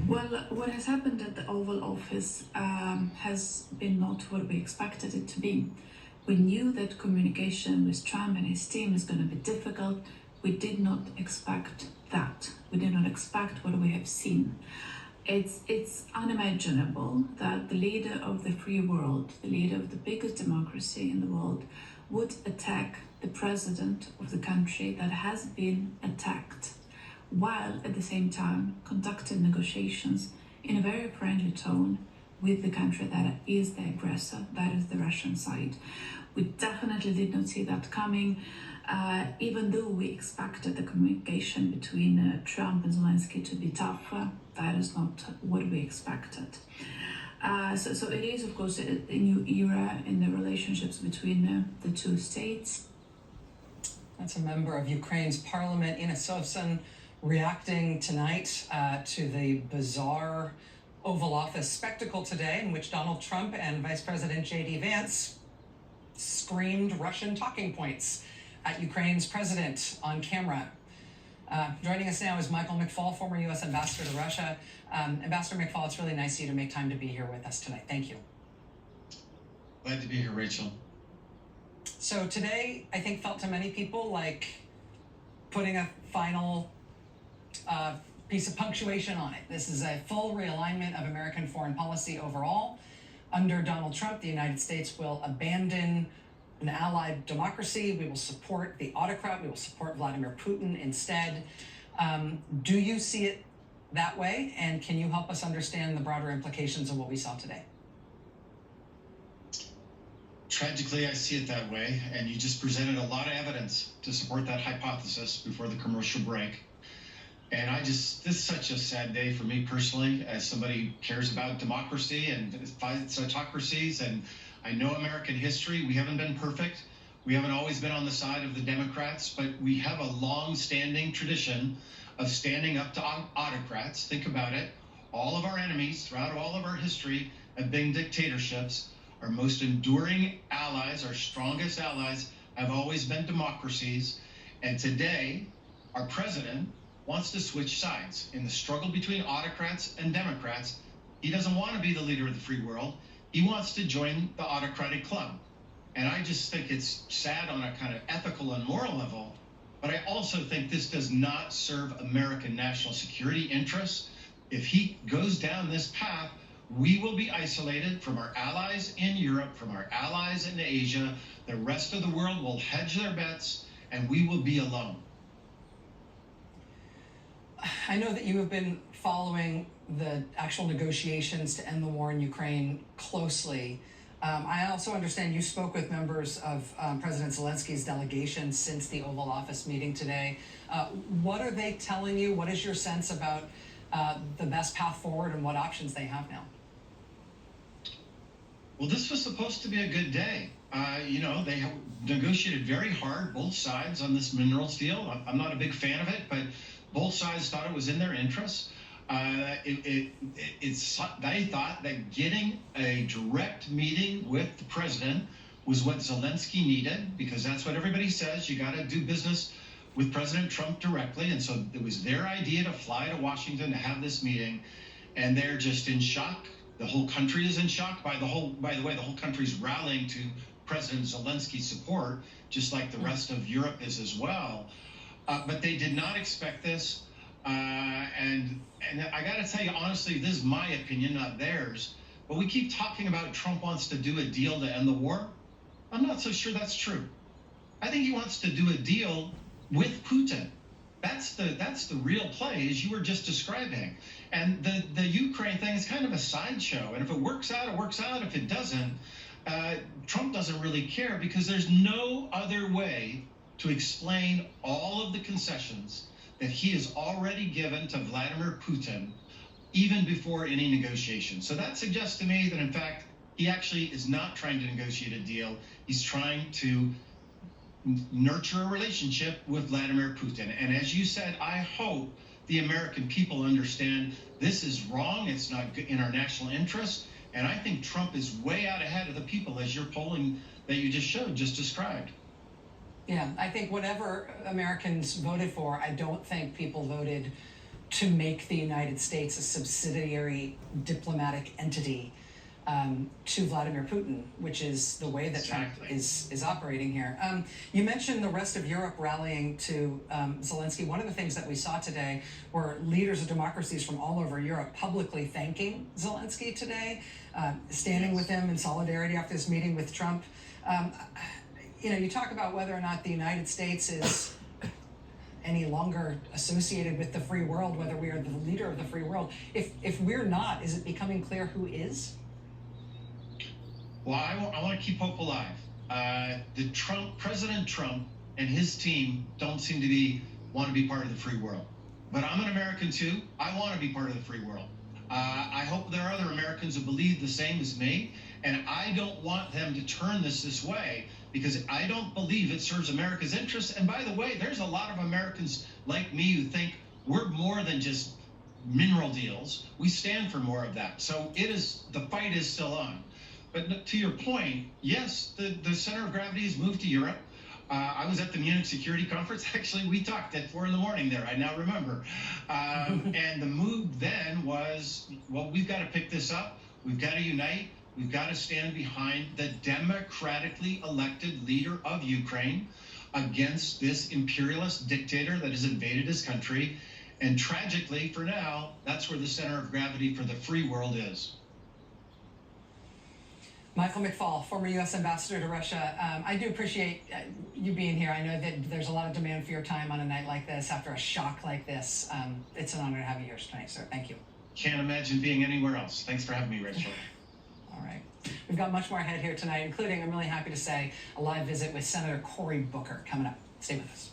Well, what has happened at the Oval Office has been not what we expected it to be. We knew that communication with Trump and his team is going to be difficult. We did not expect that. We did not expect what we have seen. It's unimaginable that the leader of the free world, the leader of the biggest democracy in the world, would attack the president of the country that has been attacked, while at the same time conducting negotiations in a very friendly tone with the country that is the aggressor, that is the Russian side. We definitely did not see that coming, even though we expected the communication between Trump and Zelensky to be tougher. That is not what we expected. So it is, of course, a new era in the relationships between the two states. That's a member of Ukraine's parliament, Inna Sovsun, reacting tonight to the bizarre Oval Office spectacle today in which Donald Trump and Vice President J.D. Vance screamed Russian talking points at Ukraine's president on camera. Joining us now is Michael McFaul, former U.S. ambassador to Russia. Ambassador McFaul, it's really nice of you to make time to be here with us tonight. Thank you. Glad to be here, Rachel. So today, I think, felt to many people like putting a final piece of punctuation on it. This is a full realignment of American foreign policy overall. Under Donald Trump, the United States will abandon an allied democracy. We will support the autocrat. We will support Vladimir Putin instead. Do you see it that way? And can you help us understand the broader implications of what we saw today? Tragically, I see it that way. And you just presented a lot of evidence to support that hypothesis before the commercial break. And this is such a sad day for me personally, as somebody who cares about democracy and fights autocracies. And I know American history. We haven't been perfect. We haven't always been on the side of the Democrats, but we have a long-standing tradition of standing up to autocrats. Think about it. All of our enemies throughout all of our history have been dictatorships. Our most enduring allies, our strongest allies, have always been democracies. And today, our president wants to switch sides in the struggle between autocrats and Democrats. He doesn't want to be the leader of the free world. He wants to join the autocratic club. And I just think it's sad on a kind of ethical and moral level. But I also think this does not serve American national security interests. If he goes down this path, we will be isolated from our allies in Europe, from our allies in Asia. The rest of the world will hedge their bets, and we will be alone. I know that you have been following the actual negotiations to end the war in Ukraine closely. I also understand you spoke with members of President Zelensky's delegation since the Oval Office meeting today. What are they telling you? What is your sense about the best path forward and what options they have now? Well, this was supposed to be a good day. They have negotiated very hard, both sides, on this minerals deal. I'm not a big fan of it, but both sides thought it was in their interest. They thought that getting a direct meeting with the president was what Zelensky needed, because that's what everybody says. You got to do business with President Trump directly. And so it was their idea to fly to Washington to have this meeting. And they're just in shock. The whole country is in shock. By the way, the whole country's rallying to President Zelensky's support, just like the rest of Europe is as well. But they did not expect this. And I got to tell you, honestly, this is my opinion, not theirs. But we keep talking about Trump wants to do a deal to end the war. I'm not so sure that's true. I think he wants to do a deal with Putin. That's the real play, as you were just describing. And the Ukraine thing is kind of a sideshow. And if it works out, it works out. If it doesn't, Trump doesn't really care, because there's no other way to explain all of the concessions that he has already given to Vladimir Putin, even before any negotiation. So that suggests to me that, in fact, he actually is not trying to negotiate a deal. He's trying to nurture a relationship with Vladimir Putin. And as you said, I hope the American people understand this is wrong. It's not in our national interest. And I think Trump is way out ahead of the people, as your polling that you just described. Yeah, I think whatever Americans voted for, I don't think people voted to make the United States a subsidiary diplomatic entity to Vladimir Putin, which is the way that Exactly. Trump is operating here. You mentioned the rest of Europe rallying to Zelensky. One of the things that we saw today were leaders of democracies from all over Europe publicly thanking Zelensky today, standing with him in solidarity after this meeting with Trump. You talk about whether or not the United States is any longer associated with the free world, whether we are the leader of the free world. If we're not, is it becoming clear who is? Well, I want to keep hope alive. President Trump and his team don't seem to want to be part of the free world. But I'm an American too. I want to be part of the free world. I hope there are other Americans who believe the same as me, and I don't want them to turn this way because I don't believe it serves America's interests. And by the way, there's a lot of Americans like me who think we're more than just mineral deals. We stand for more of that. So the fight is still on. But to your point, yes, the center of gravity has moved to Europe. I was at the Munich Security Conference. Actually, we talked at 4 a.m. there. I now remember. And the move then was, well, we've got to pick this up. We've got to unite. We've got to stand behind the democratically elected leader of Ukraine against this imperialist dictator that has invaded his country. And tragically, for now, that's where the center of gravity for the free world is. Michael McFaul, former U.S. ambassador to Russia. I do appreciate you being here. I know that there's a lot of demand for your time on a night like this, after a shock like this. It's an honor to have you here tonight, sir. Thank you. Can't imagine being anywhere else. Thanks for having me, Rachel. All right. We've got much more ahead here tonight, including, I'm really happy to say, a live visit with Senator Cory Booker coming up. Stay with us.